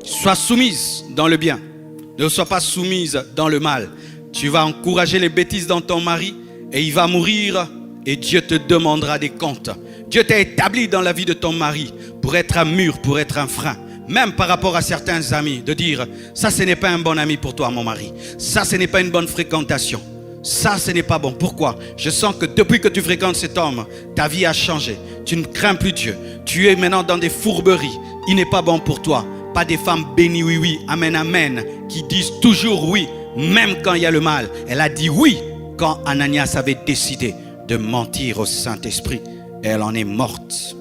Sois soumise dans le bien. Ne sois pas soumise dans le mal. Tu vas encourager les bêtises dans ton mari et il va mourir et Dieu te demandera des comptes. Dieu t'a établi dans la vie de ton mari pour être un mur, pour être un frein. Même par rapport à certains amis, de dire « ça, ce n'est pas un bon ami pour toi, mon mari. Ça, ce n'est pas une bonne fréquentation. Ça, ce n'est pas bon. » Pourquoi? Je sens que depuis que tu fréquentes cet homme, ta vie a changé. Tu ne crains plus Dieu. Tu es maintenant dans des fourberies. Il n'est pas bon pour toi. Pas des femmes bénies, oui, oui, amen, amen, qui disent toujours oui, même quand il y a le mal. Elle a dit oui quand Ananias avait décidé de mentir au Saint-Esprit. Elle en est morte.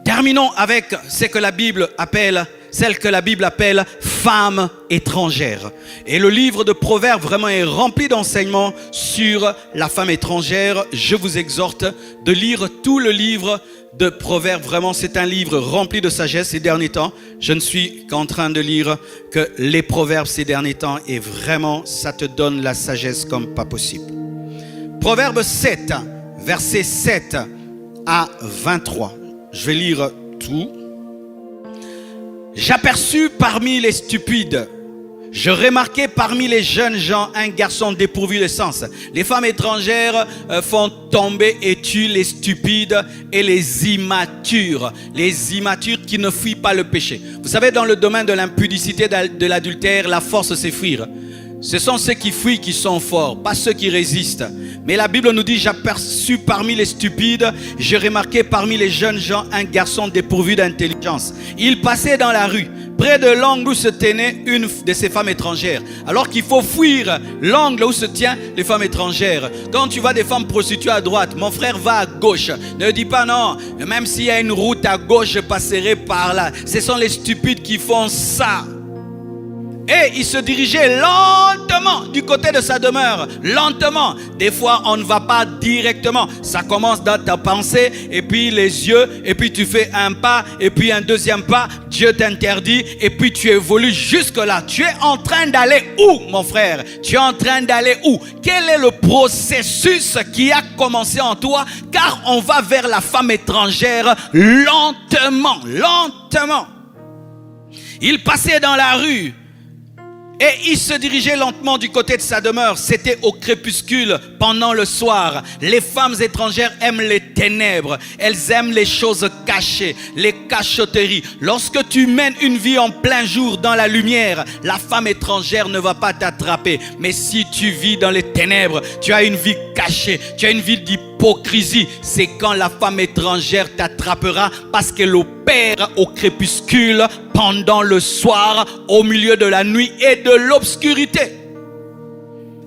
Terminons avec celle que la Bible appelle femme étrangère. Et le livre de Proverbes vraiment est rempli d'enseignements sur la femme étrangère. Je vous exhorte de lire tout le livre de Proverbes. Vraiment, c'est un livre rempli de sagesse ces derniers temps. Je ne suis qu'en train de lire que les Proverbes ces derniers temps et vraiment, ça te donne la sagesse comme pas possible. Proverbe 7, versets 7 à 23. Je vais lire tout. J'aperçus parmi les stupides, je remarquai parmi les jeunes gens un garçon dépourvu de sens. Les femmes étrangères font tomber et tuent les stupides et les immatures. Les immatures qui ne fuient pas le péché. Vous savez, dans le domaine de l'impudicité, de l'adultère, la force c'est fuir. Ce sont ceux qui fuient qui sont forts, pas ceux qui résistent. Mais la Bible nous dit, j'aperçus parmi les stupides, j'ai remarqué parmi les jeunes gens un garçon dépourvu d'intelligence. Il passait dans la rue, près de l'angle où se tenait une de ces femmes étrangères. Alors qu'il faut fuir l'angle où se tiennent les femmes étrangères. Quand tu vois des femmes prostituées à droite, mon frère va à gauche. Ne dis pas non, même s'il y a une route à gauche, je passerai par là. Ce sont les stupides qui font ça. Et il se dirigeait lentement du côté de sa demeure. Lentement. Des fois, on ne va pas directement. Ça commence dans ta pensée, et puis les yeux, et puis tu fais un pas, et puis un deuxième pas. Dieu t'interdit, et puis tu évolues jusque-là. Tu es en train d'aller où, mon frère? Tu es en train d'aller où? Quel est le processus qui a commencé en toi? Car on va vers la femme étrangère lentement, lentement. Il passait dans la rue. Et il se dirigeait lentement du côté de sa demeure. C'était au crépuscule, pendant le soir. Les femmes étrangères aiment les ténèbres. Elles aiment les choses cachées, les cachotteries. Lorsque tu mènes une vie en plein jour dans la lumière, la femme étrangère ne va pas t'attraper. Mais si tu vis dans les ténèbres, tu as une vie cachée, tu as une vie d'hypocrisie. C'est quand la femme étrangère t'attrapera parce qu'elle opère au crépuscule, pendant le soir, au milieu de la nuit et de l'obscurité.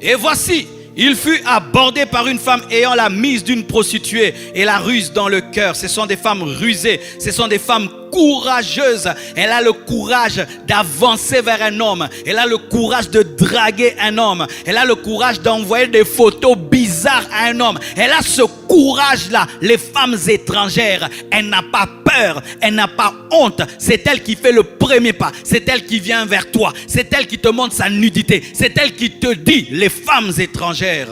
Et voici, il fut abordé par une femme ayant la mise d'une prostituée et la ruse dans le cœur. Ce sont des femmes rusées, ce sont des femmes courageuse. Elle a le courage d'avancer vers un homme. Elle a le courage de draguer un homme. Elle a le courage d'envoyer des photos bizarres à un homme. Elle a ce courage-là. Les femmes étrangères, elle n'a pas peur. Elle n'a pas honte. C'est elle qui fait le premier pas. C'est elle qui vient vers toi. C'est elle qui te montre sa nudité. C'est elle qui te dit, les femmes étrangères.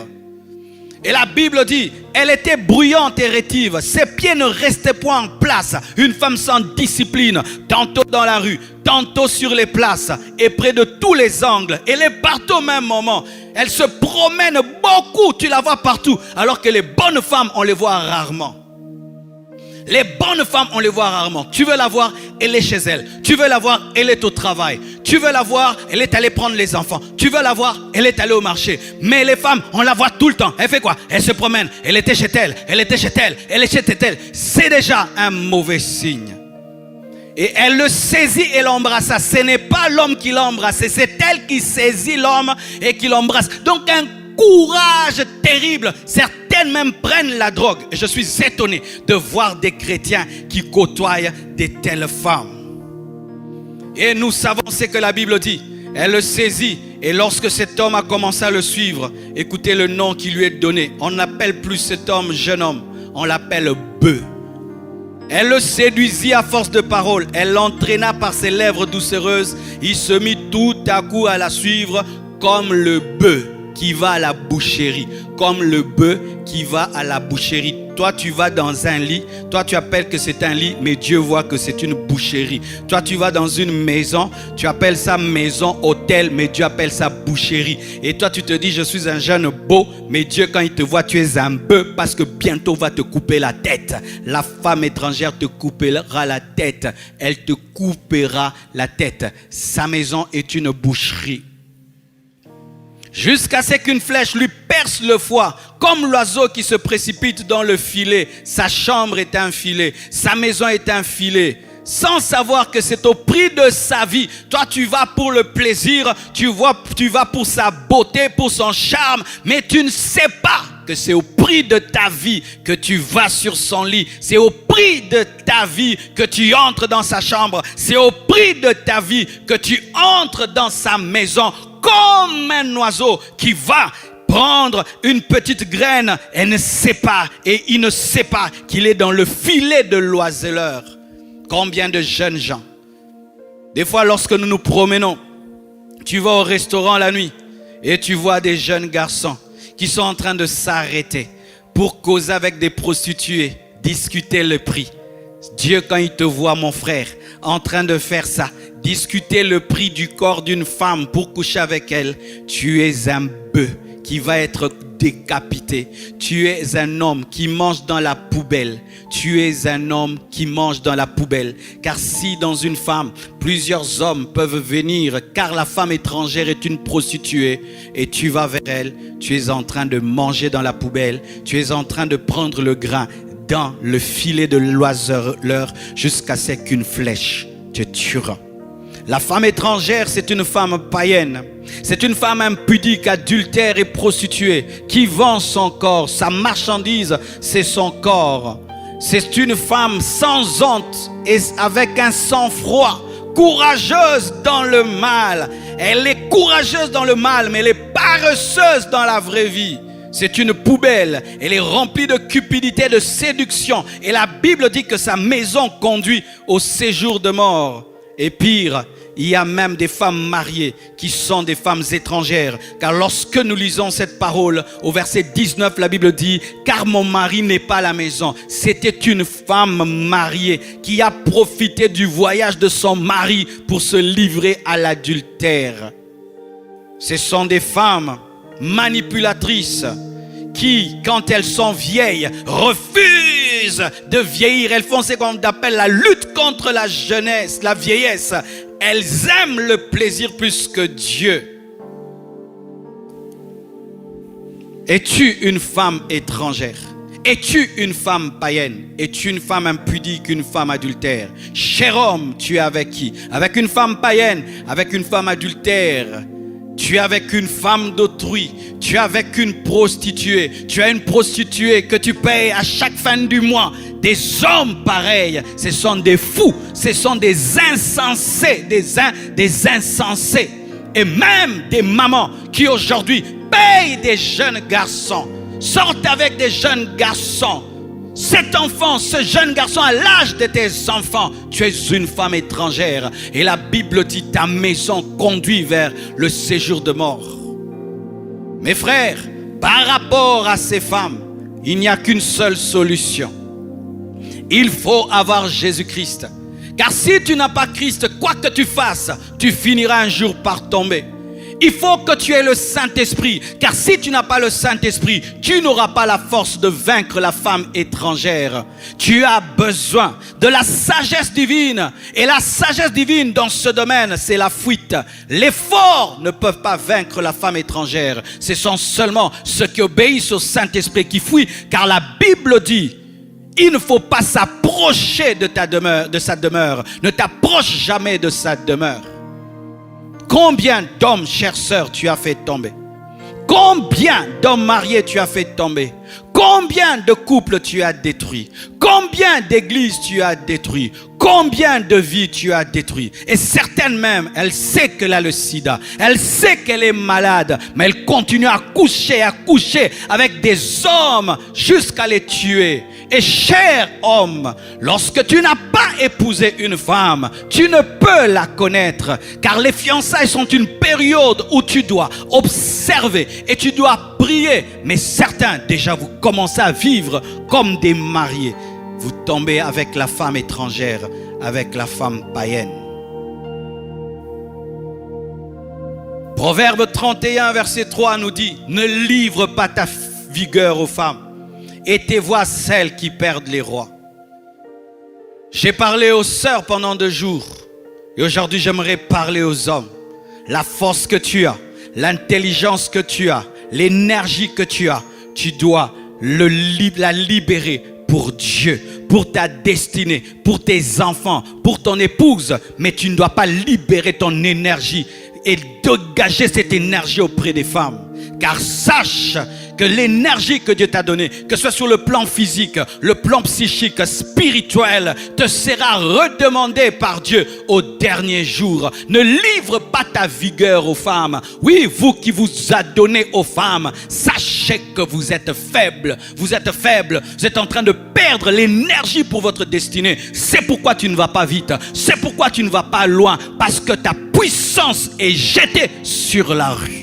Et la Bible dit, elle était bruyante et rétive. Ses pieds ne restaient point en place. Une femme sans discipline, tantôt dans la rue, tantôt sur les places et près de tous les angles. Elle est partout au même moment. Elle se promène beaucoup, tu la vois partout. Alors que les bonnes femmes, on les voit rarement. Les bonnes femmes, on les voit rarement. Tu veux la voir, elle est chez elle. Tu veux la voir, elle est au travail. Tu veux la voir, elle est allée prendre les enfants. Tu veux la voir, elle est allée au marché. Mais les femmes, on la voit tout le temps. Elle fait quoi? Elle se promène. Elle était chez elle. Elle était chez elle. Elle était chez elle. C'est déjà un mauvais signe. Et elle le saisit et l'embrassa. Ce n'est pas l'homme qui l'embrasse. C'est elle qui saisit l'homme et qui l'embrasse. Donc un courage terrible. Certaines même prennent la drogue. Et je suis étonné de voir des chrétiens qui côtoient de telles femmes. Et nous savons ce que la Bible dit. Elle le saisit. Et lorsque cet homme a commencé à le suivre, écoutez le nom qui lui est donné. On n'appelle plus cet homme jeune homme. On l'appelle bœuf. Elle le séduisit à force de paroles. Elle l'entraîna par ses lèvres doucereuses. Il se mit tout à coup à la suivre comme le bœuf. qui va à la boucherie, comme le bœuf qui va à la boucherie. Toi, tu vas dans un lit, toi, tu appelles que c'est un lit, mais Dieu voit que c'est une boucherie. Toi, tu vas dans une maison, tu appelles ça maison, hôtel, mais Dieu appelle ça boucherie. Et toi, tu te dis, je suis un jeune beau, mais Dieu, quand il te voit, tu es un bœuf, parce que bientôt va te couper la tête. La femme étrangère te coupera la tête. Elle te coupera la tête. Sa maison est une boucherie. Jusqu'à ce qu'une flèche lui perce le foie, comme l'oiseau qui se précipite dans le filet. Sa chambre est un filet, sa maison est un filet, sans savoir que c'est au prix de sa vie. Toi, tu vas pour le plaisir, tu vas pour sa beauté, pour son charme, mais tu ne sais pas que c'est au prix de ta vie que tu vas sur son lit. C'est au prix de ta vie que tu entres dans sa chambre. C'est au prix de ta vie que tu entres dans sa maison. Comme un oiseau qui va prendre une petite graine et ne sait pas, et il ne sait pas qu'il est dans le filet de l'oiseleur. Combien de jeunes gens, des fois lorsque nous nous promenons, tu vas au restaurant la nuit et tu vois des jeunes garçons qui sont en train de s'arrêter pour causer avec des prostituées, discuter le prix. Dieu, quand il te voit, mon frère, en train de faire ça, discuter le prix du corps d'une femme pour coucher avec elle, tu es un bœuf qui va être décapité. Tu es un homme qui mange dans la poubelle. Tu es un homme qui mange dans la poubelle. Car si dans une femme, plusieurs hommes peuvent venir, car la femme étrangère est une prostituée, et tu vas vers elle, tu es en train de manger dans la poubelle, tu es en train de prendre le grain dans le filet de l'oiseleur jusqu'à ce qu'une flèche te tuera. La femme étrangère, c'est une femme païenne. C'est une femme impudique, adultère et prostituée qui vend son corps. Sa marchandise, c'est son corps. C'est une femme sans honte et avec un sang-froid, courageuse dans le mal. Elle est courageuse dans le mal, mais elle est paresseuse dans la vraie vie. C'est une poubelle. Elle est remplie de cupidité, de séduction. Et la Bible dit que sa maison conduit au séjour de mort. Et pire, il y a même des femmes mariées qui sont des femmes étrangères. Car lorsque nous lisons cette parole, au verset 19, la Bible dit « Car mon mari n'est pas à la maison ». C'était une femme mariée qui a profité du voyage de son mari pour se livrer à l'adultère. Ce sont des femmes manipulatrices qui, quand elles sont vieilles, refusent de vieillir. Elles font ce qu'on appelle la lutte contre la jeunesse, la vieillesse. Elles aiment le plaisir plus que Dieu. Es-tu une femme étrangère? Es-tu une femme païenne? Es-tu une femme impudique, une femme adultère? Cher homme, tu es avec qui? Avec une femme païenne, avec une femme adultère. Tu es avec une femme d'autrui, tu es avec une prostituée, tu as une prostituée que tu payes à chaque fin du mois. Des hommes pareils, ce sont des fous, ce sont des insensés, des insensés. Et même des mamans qui aujourd'hui payent des jeunes garçons, sortent avec des jeunes garçons. Cet enfant, ce jeune garçon à l'âge de tes enfants, tu es une femme étrangère. Et la Bible dit ta maison conduit vers le séjour de mort. Mes frères, par rapport à ces femmes, il n'y a qu'une seule solution. Il faut avoir Jésus-Christ. Car si tu n'as pas Christ, quoi que tu fasses, tu finiras un jour par tomber. Il faut que tu aies le Saint-Esprit, car si tu n'as pas le Saint-Esprit, tu n'auras pas la force de vaincre la femme étrangère. Tu as besoin de la sagesse divine, et la sagesse divine dans ce domaine, c'est la fuite. Les forts ne peuvent pas vaincre la femme étrangère. Ce sont seulement ceux qui obéissent au Saint-Esprit qui fuient, car la Bible dit, il ne faut pas s'approcher de sa demeure. Ne t'approche jamais de sa demeure. Combien d'hommes, chère sœur, tu as fait tomber? Combien d'hommes mariés tu as fait tomber? Combien de couples tu as détruits? Combien d'églises tu as détruits? Combien de vies tu as détruit? Et certaines même, elle sait qu'elle a le sida. Elle sait qu'elle est malade. Mais elle continue à coucher avec des hommes jusqu'à les tuer. Et cher homme, lorsque tu n'as pas épousé une femme, tu ne peux la connaître. Car les fiançailles sont une période où tu dois observer et tu dois prier. Mais certains, déjà, vous commencez à vivre comme des mariés. Vous tombez avec la femme étrangère, avec la femme païenne. Proverbe 31, verset 3 nous dit, « Ne livre pas ta vigueur aux femmes, et tes voix celles qui perdent les rois. » J'ai parlé aux sœurs pendant 2 jours, et aujourd'hui j'aimerais parler aux hommes. La force que tu as, l'intelligence que tu as, l'énergie que tu as, tu dois la libérer pour Dieu, pour ta destinée, pour tes enfants, pour ton épouse. Mais tu ne dois pas libérer ton énergie et dégager cette énergie auprès des femmes. Car sache que l'énergie que Dieu t'a donnée, que ce soit sur le plan physique, le plan psychique, spirituel, te sera redemandée par Dieu au dernier jour. Ne livre pas ta vigueur aux femmes. Oui, vous qui vous a donné aux femmes, sachez que vous êtes faibles. Vous êtes faibles. Vous êtes en train de perdre l'énergie pour votre destinée. C'est pourquoi tu ne vas pas vite. C'est pourquoi tu ne vas pas loin. Parce que ta puissance est jetée sur la rue.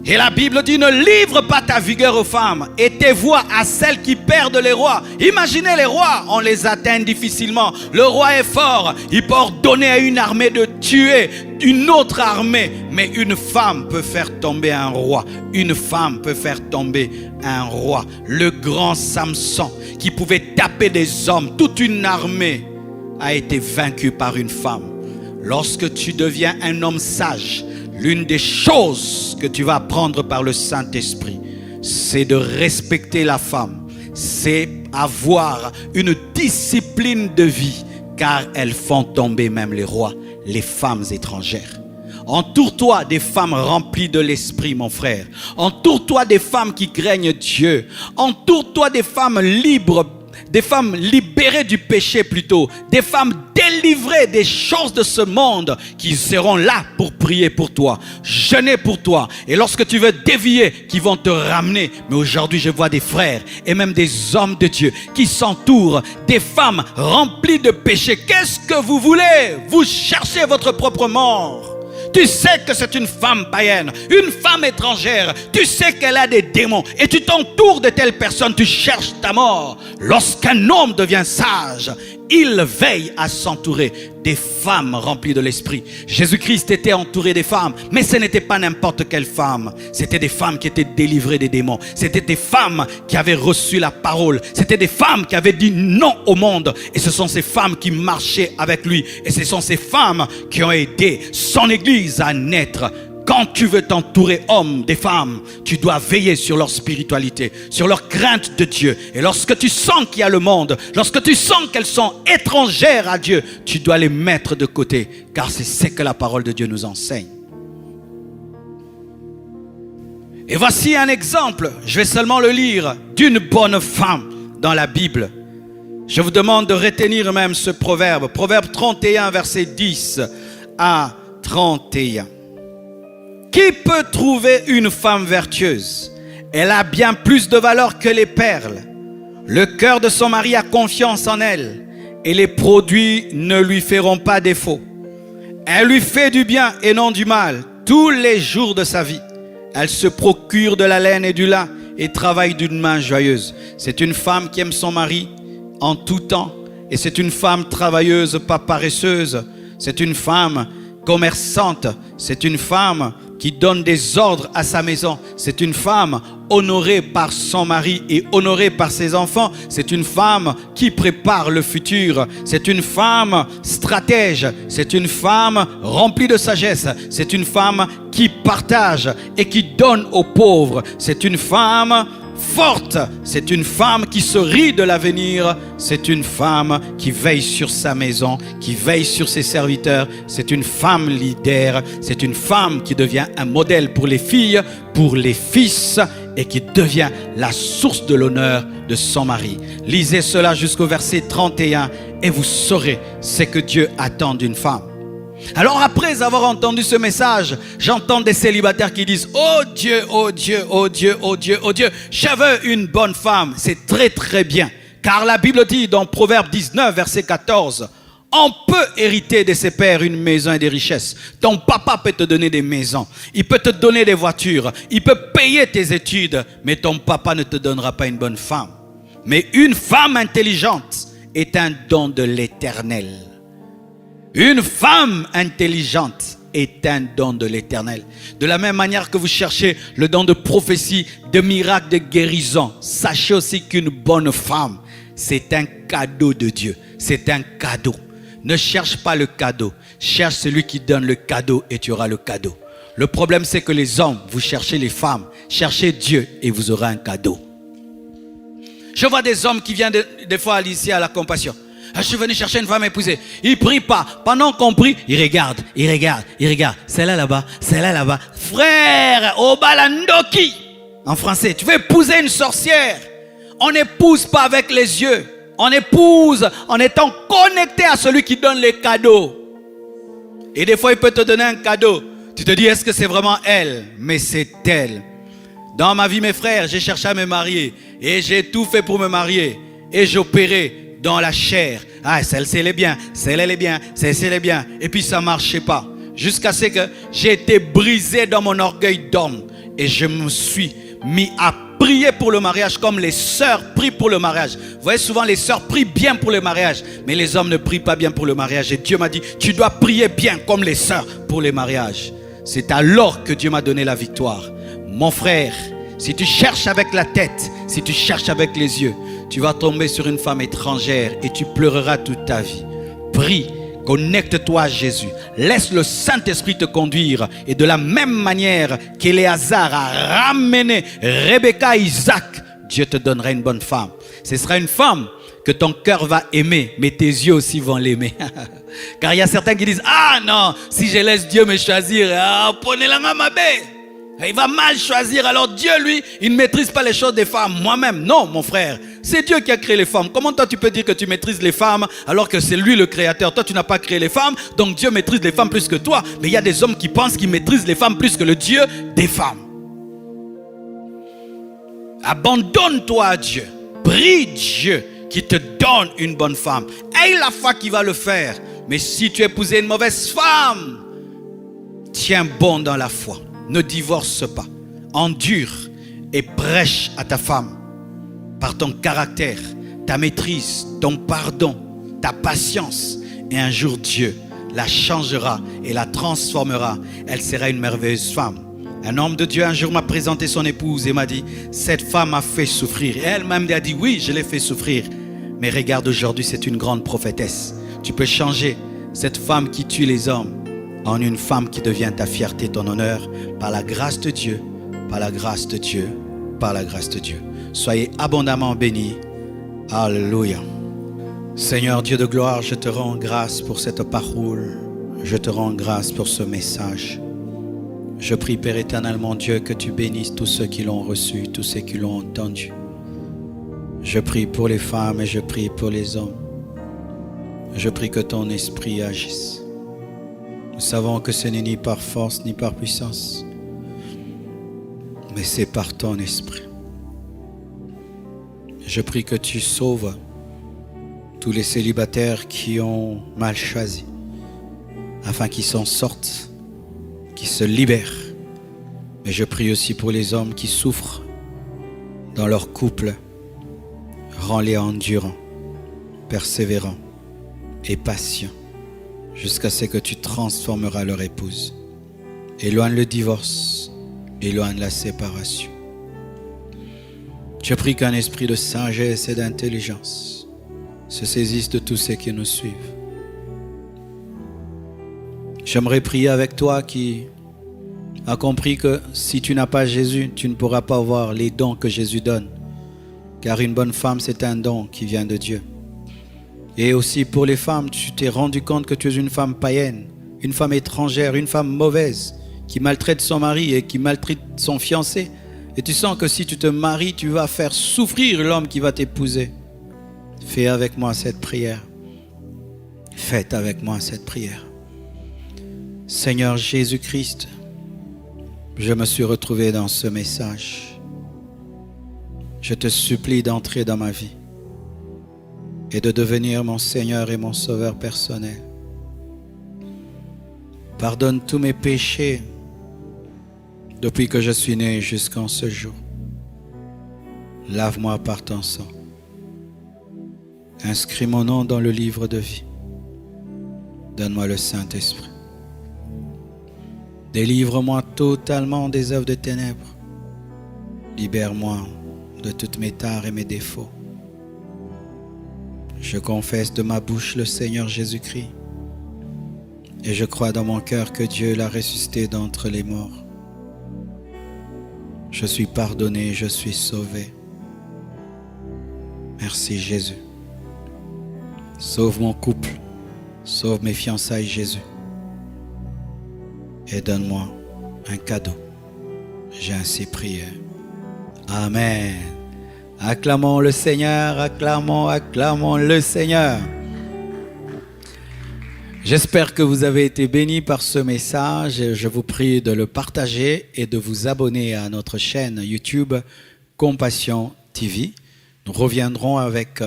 Et la Bible dit, ne livre pas ta vigueur aux femmes et tes voix à celles qui perdent les rois. Imaginez les rois, on les atteint difficilement. Le roi est fort, il peut ordonner à une armée de tuer une autre armée. Mais une femme peut faire tomber un roi. Une femme peut faire tomber un roi. Le grand Samson qui pouvait taper des hommes, toute une armée a été vaincue par une femme. Lorsque tu deviens un homme sage, l'une des choses que tu vas apprendre par le Saint-Esprit, c'est de respecter la femme. C'est avoir une discipline de vie, car elles font tomber même les rois, les femmes étrangères. Entoure-toi des femmes remplies de l'esprit, mon frère. Entoure-toi des femmes qui craignent Dieu. Entoure-toi des femmes libres, des femmes libérées du péché plutôt, des femmes délivrées des choses de ce monde qui seront là pour prier pour toi, jeûner pour toi. Et lorsque tu veux dévier, qui vont te ramener. Mais aujourd'hui, je vois des frères et même des hommes de Dieu qui s'entourent des femmes remplies de péché. Qu'est-ce que vous voulez? Vous cherchez votre propre mort. Tu sais que c'est une femme païenne, une femme étrangère. Tu sais qu'elle a des démons et tu t'entoures de telles personnes, tu cherches ta mort. Lorsqu'un homme devient sage, il veille à s'entourer des femmes remplies de l'esprit. Jésus-Christ était entouré des femmes, mais ce n'était pas n'importe quelle femme. C'était des femmes qui étaient délivrées des démons. C'était des femmes qui avaient reçu la parole. C'était des femmes qui avaient dit non au monde. Et ce sont ces femmes qui marchaient avec lui. Et ce sont ces femmes qui ont aidé son église à naître. Quand tu veux t'entourer, hommes, des femmes, tu dois veiller sur leur spiritualité, sur leur crainte de Dieu. Et lorsque tu sens qu'il y a le monde, lorsque tu sens qu'elles sont étrangères à Dieu, tu dois les mettre de côté, car c'est ce que la parole de Dieu nous enseigne. Et voici un exemple, je vais seulement le lire, d'une bonne femme dans la Bible. Je vous demande de retenir même ce proverbe. Proverbe 31, verset 10 à 31. Qui peut trouver une femme vertueuse? Elle a bien plus de valeur que les perles. Le cœur de son mari a confiance en elle et les produits ne lui feront pas défaut. Elle lui fait du bien et non du mal tous les jours de sa vie. Elle se procure de la laine et du lin et travaille d'une main joyeuse. C'est une femme qui aime son mari en tout temps et c'est une femme travailleuse, pas paresseuse. C'est une femme commerçante, c'est une femme qui donne des ordres à sa maison. C'est une femme honorée par son mari et honorée par ses enfants. C'est une femme qui prépare le futur. C'est une femme stratège. C'est une femme remplie de sagesse. C'est une femme qui partage et qui donne aux pauvres. C'est une femme forte, c'est une femme qui se rit de l'avenir, c'est une femme qui veille sur sa maison, qui veille sur ses serviteurs, c'est une femme leader, c'est une femme qui devient un modèle pour les filles, pour les fils et qui devient la source de l'honneur de son mari. Lisez cela jusqu'au verset 31 et vous saurez ce que Dieu attend d'une femme. Alors après avoir entendu ce message, j'entends des célibataires qui disent « Oh Dieu, oh Dieu, oh Dieu, oh Dieu, oh Dieu, je veux une bonne femme. » C'est très très bien. Car la Bible dit dans Proverbe 19, verset 14, « On peut hériter de ses pères une maison et des richesses. Ton papa peut te donner des maisons. Il peut te donner des voitures. Il peut payer tes études. Mais ton papa ne te donnera pas une bonne femme. Mais une femme intelligente est un don de l'Éternel. » Une femme intelligente est un don de l'Éternel. De la même manière que vous cherchez le don de prophétie, de miracle, de guérison, sachez aussi qu'une bonne femme, c'est un cadeau de Dieu. C'est un cadeau. Ne cherche pas le cadeau. Cherche celui qui donne le cadeau et tu auras le cadeau. Le problème, c'est que les hommes, vous cherchez les femmes. Cherchez Dieu et vous aurez un cadeau. Je vois des hommes qui viennent des fois ici à la compassion. Je suis venu chercher une femme épousée. Ils ne prient pas. Pendant qu'on prie, ils regardent, ils regardent, ils regardent. Celle-là là-bas, celle-là là-bas. Frère, Obalandoki. En français, tu veux épouser une sorcière. On n'épouse pas avec les yeux. On épouse en étant connecté à celui qui donne les cadeaux. Et des fois, il peut te donner un cadeau. Tu te dis, est-ce que c'est vraiment elle? Mais c'est elle. Dans ma vie, mes frères, j'ai cherché à me marier. Et j'ai tout fait pour me marier. Et j'opérais dans la chair. Ah, celle-ci elle est bien, celle-là elle est bien, celle-ci elle est bien. Et puis ça ne marchait pas. Jusqu'à ce que j'ai été brisé dans mon orgueil d'homme. Et je me suis mis à prier pour le mariage comme les sœurs prient pour le mariage. Vous voyez, souvent les sœurs prient bien pour le mariage. Mais les hommes ne prient pas bien pour le mariage. Et Dieu m'a dit, tu dois prier bien comme les sœurs pour les mariages. C'est alors que Dieu m'a donné la victoire. Mon frère, si tu cherches avec la tête, si tu cherches avec les yeux, tu vas tomber sur une femme étrangère et tu pleureras toute ta vie. Prie, connecte-toi à Jésus. Laisse le Saint-Esprit te conduire. Et de la même manière qu'Éléazar a ramené Rebecca à Isaac, Dieu te donnera une bonne femme. Ce sera une femme que ton cœur va aimer, mais tes yeux aussi vont l'aimer. Car il y a certains qui disent, ah non, si je laisse Dieu me choisir, prenez-la ma bête. Il va mal choisir, alors Dieu, lui, il ne maîtrise pas les choses des femmes. Moi-même, non, mon frère. C'est Dieu qui a créé les femmes. Comment toi, tu peux dire que tu maîtrises les femmes alors que c'est lui le créateur? Toi, tu n'as pas créé les femmes, donc Dieu maîtrise les femmes plus que toi. Mais il y a des hommes qui pensent qu'ils maîtrisent les femmes plus que le Dieu des femmes. Abandonne-toi à Dieu. Prie Dieu qui te donne une bonne femme. Aie la foi qui va le faire. Mais si tu épouses une mauvaise femme, tiens bon dans la foi. Ne divorce pas. Endure et prêche à ta femme par ton caractère, ta maîtrise, ton pardon, ta patience. Et un jour Dieu la changera et la transformera. Elle sera une merveilleuse femme. Un homme de Dieu un jour m'a présenté son épouse et m'a dit, cette femme m'a fait souffrir. Et elle-même a dit, oui, je l'ai fait souffrir. Mais regarde, aujourd'hui, c'est une grande prophétesse. Tu peux changer cette femme qui tue les hommes en une femme qui devient ta fierté, ton honneur, par la grâce de Dieu, par la grâce de Dieu, par la grâce de Dieu. Soyez abondamment bénis. Alléluia. Seigneur Dieu de gloire, je te rends grâce pour cette parole. Je te rends grâce pour ce message. Je prie, Père éternel, mon Dieu, que tu bénisses tous ceux qui l'ont reçu, tous ceux qui l'ont entendu. Je prie pour les femmes et je prie pour les hommes. Je prie que ton esprit agisse. Nous savons que ce n'est ni par force ni par puissance, mais c'est par ton esprit. Je prie que tu sauves tous les célibataires qui ont mal choisi, afin qu'ils s'en sortent, qu'ils se libèrent. Mais je prie aussi pour les hommes qui souffrent dans leur couple. Rends-les endurants, persévérants et patients, jusqu'à ce que tu transformeras leur épouse. Éloigne le divorce, éloigne la séparation. Je prie qu'un esprit de sagesse et d'intelligence se saisisse de tous ceux qui nous suivent. J'aimerais prier avec toi qui a compris que si tu n'as pas Jésus, tu ne pourras pas avoir les dons que Jésus donne. Car une bonne femme, c'est un don qui vient de Dieu. Et aussi pour les femmes, tu t'es rendu compte que tu es une femme païenne, une femme étrangère, une femme mauvaise, qui maltraite son mari et qui maltraite son fiancé. et tu sens que si tu te maries, tu vas faire souffrir l'homme qui va t'épouser. Fais avec moi cette prière. Faites avec moi cette prière. Seigneur Jésus-Christ, je me suis retrouvé dans ce message. Je te supplie d'entrer dans ma vie et de devenir mon Seigneur et mon Sauveur personnel. Pardonne tous mes péchés depuis que je suis né jusqu'en ce jour. Lave-moi par ton sang. Inscris mon nom dans le livre de vie. Donne-moi le Saint-Esprit. Délivre-moi totalement des œuvres de ténèbres. Libère-moi de toutes mes tares et mes défauts. Je confesse de ma bouche le Seigneur Jésus-Christ et je crois dans mon cœur que Dieu l'a ressuscité d'entre les morts. Je suis pardonné, je suis sauvé. Merci Jésus. Sauve mon couple, sauve mes fiançailles Jésus. Et donne-moi un cadeau. J'ai ainsi prié. Amen. Acclamons le Seigneur, acclamons, acclamons le Seigneur. J'espère que vous avez été bénis par ce message. Je vous prie de le partager et de vous abonner à notre chaîne YouTube Compassion TV. Nous reviendrons avec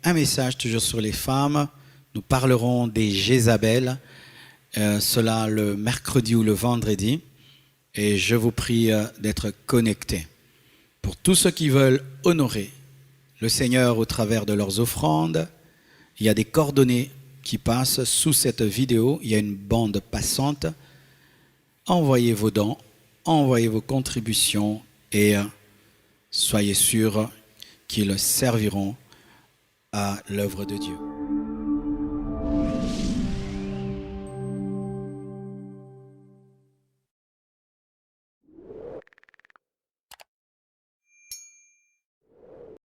un message toujours sur les femmes. Nous parlerons des Jézabel, cela le mercredi ou le vendredi. Et je vous prie d'être connectés. Pour tous ceux qui veulent honorer le Seigneur au travers de leurs offrandes, il y a des coordonnées qui passent sous cette vidéo. Il y a une bande passante. Envoyez vos dons, envoyez vos contributions et soyez sûrs qu'ils serviront à l'œuvre de Dieu.